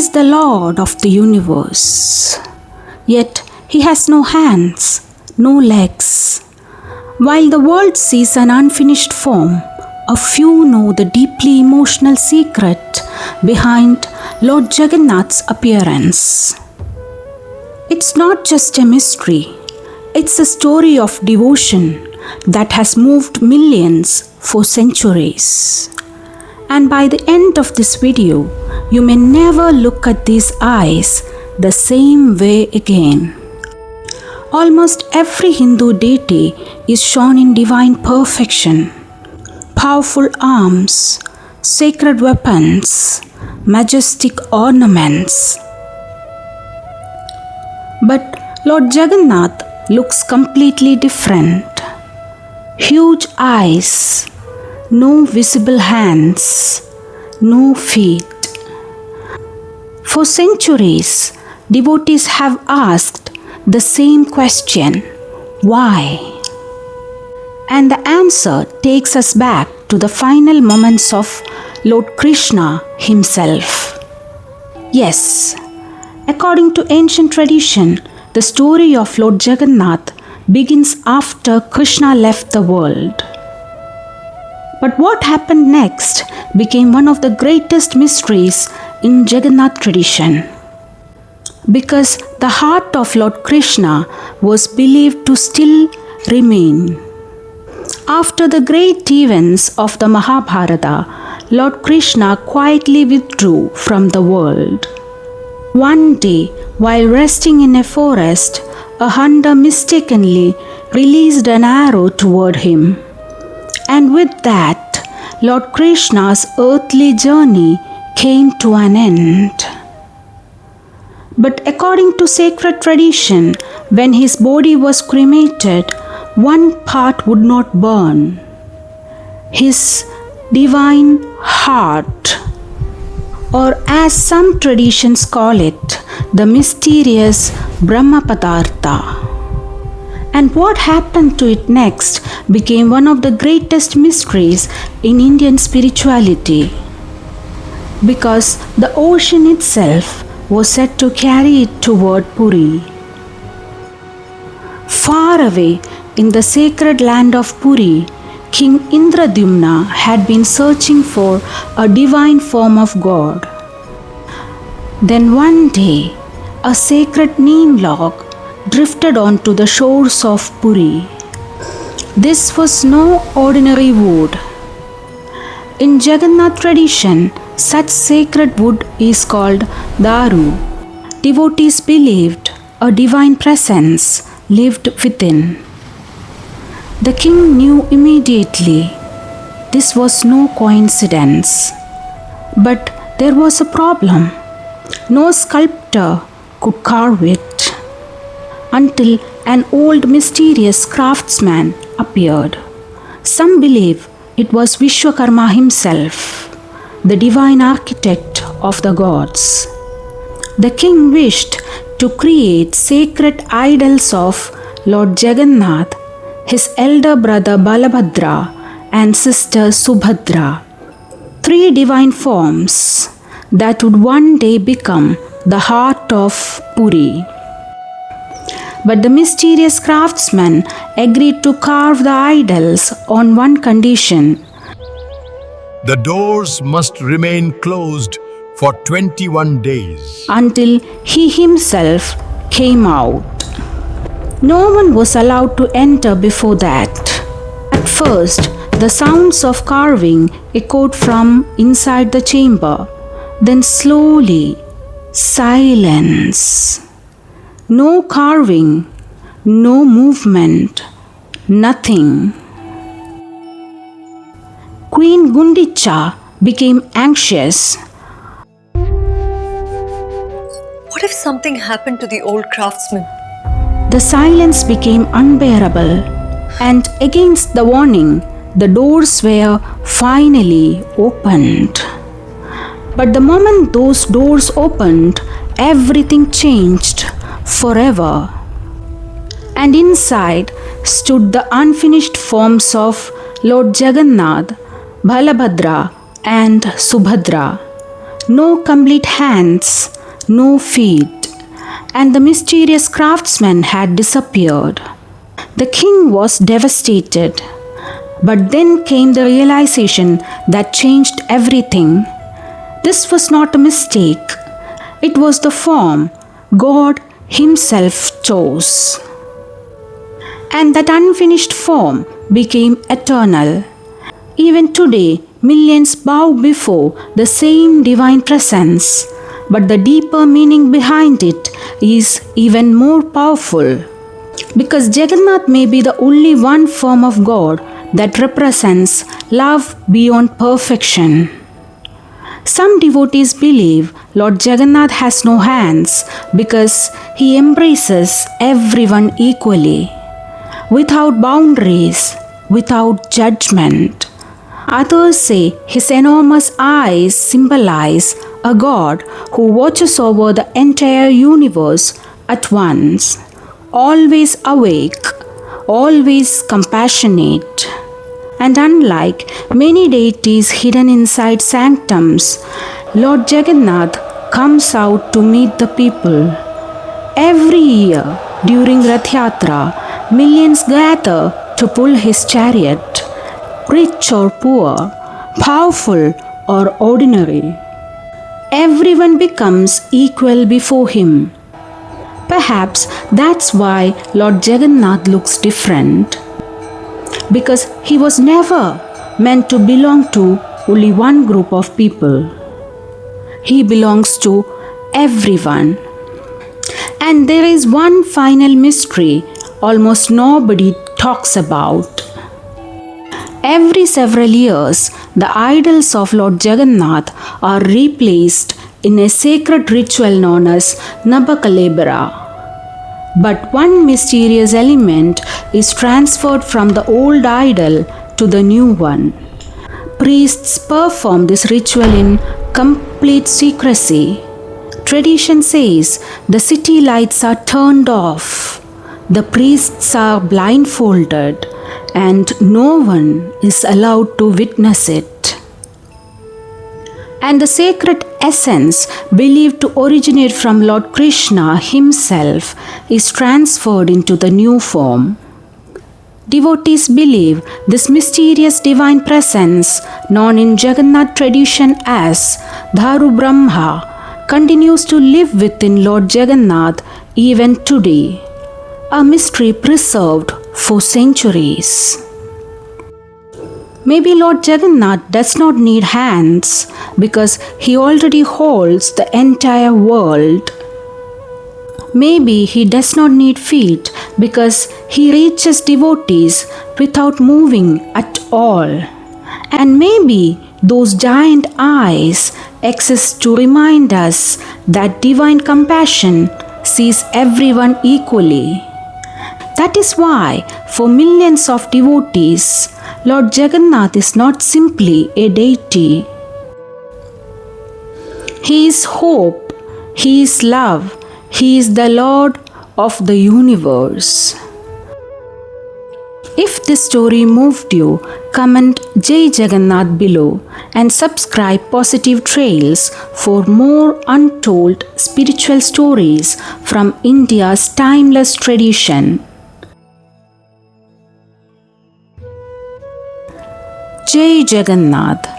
is the Lord of the universe. Yet he has no hands, no legs. While the world sees an unfinished form, a few know the deeply emotional secret behind Lord Jagannath's appearance. It's not just a mystery, it's a story of devotion that has moved millions for centuries. And by the end of this video, you may never look at these eyes the same way again. Almost every Hindu deity is shown in divine perfection. Powerful arms, sacred weapons, majestic ornaments. But Lord Jagannath looks completely different. Huge eyes, no visible hands, no feet. For centuries, devotees have asked the same question, why? And the answer takes us back to the final moments of Lord Krishna himself. Yes, according to ancient tradition, the story of Lord Jagannath begins after Krishna left the world. But what happened next became one of the greatest mysteries in Jagannath tradition. Because the heart of Lord Krishna was believed to still remain. After the great events of the Mahabharata, Lord Krishna quietly withdrew from the world. One day, while resting in a forest, a hunter mistakenly released an arrow toward him. And with that, Lord Krishna's earthly journey came to an end. But according to sacred tradition, when his body was cremated, one part would not burn. His divine heart, or as some traditions call it, the mysterious Brahma Padartha. And what happened to it next became one of the greatest mysteries in Indian spirituality. Because the ocean itself was said to carry it toward Puri. Far away in the sacred land of Puri, King Indradyumna had been searching for a divine form of God. Then one day, a sacred neem log drifted onto the shores of Puri. This was no ordinary wood. In Jagannath tradition, such sacred wood is called Daru. Devotees believed a divine presence lived within. The king knew immediately this was no coincidence. But there was a problem. No sculptor could carve it until an old mysterious craftsman appeared. Some believe it was Vishwakarma himself, the divine architect of the gods. The king wished to create sacred idols of Lord Jagannath, his elder brother Balabhadra and sister Subhadra, 3 divine forms that would one day become the heart of Puri. But the mysterious craftsman agreed to carve the idols on one condition. The doors must remain closed for 21 days. Until he himself came out. No one was allowed to enter before that. At first, the sounds of carving echoed from inside the chamber. Then slowly, silence. No carving, no movement, nothing. Queen Gundicha became anxious. What if something happened to the old craftsman? The silence became unbearable, and against the warning, the doors were finally opened. But the moment those doors opened, everything changed forever. And inside stood the unfinished forms of Lord Jagannath, Balabhadra and Subhadra, no complete hands, no feet, and the mysterious craftsman had disappeared. The king was devastated. But then came the realization that changed everything. This was not a mistake. It was the form God Himself chose. And that unfinished form became eternal. Even today, millions bow before the same divine presence, but the deeper meaning behind it is even more powerful. Because Jagannath may be the only one form of God that represents love beyond perfection. Some devotees believe Lord Jagannath has no hands because he embraces everyone equally, without boundaries, without judgment. Others say his enormous eyes symbolize a God who watches over the entire universe at once, always awake, always compassionate. And unlike many deities hidden inside sanctums, Lord Jagannath comes out to meet the people. Every year during Rath Yatra, millions gather to pull his chariot, rich or poor, powerful or ordinary. Everyone becomes equal before him. Perhaps that's why Lord Jagannath looks different. Because he was never meant to belong to only one group of people. He belongs to everyone. And there is one final mystery almost nobody talks about. Every several years, the idols of Lord Jagannath are replaced in a sacred ritual known as Nabakalebara. But one mysterious element is transferred from the old idol to the new one. Priests perform this ritual in complete secrecy. Tradition says the city lights are turned off, the priests are blindfolded, and no one is allowed to witness it. And the sacred essence, believed to originate from Lord Krishna himself, is transferred into the new form. Devotees believe this mysterious divine presence, known in Jagannath tradition as Darubrahma, continues to live within Lord Jagannath even today, a mystery preserved for centuries. Maybe Lord Jagannath does not need hands because he already holds the entire world. Maybe he does not need feet because he reaches devotees without moving at all. And maybe those giant eyes exist to remind us that divine compassion sees everyone equally. That is why, for millions of devotees, Lord Jagannath is not simply a deity. He is hope, He is love, He is the Lord of the universe. If this story moved you, comment Jai Jagannath below and subscribe Positive Trails for more untold spiritual stories from India's timeless tradition. Jai Jagannath.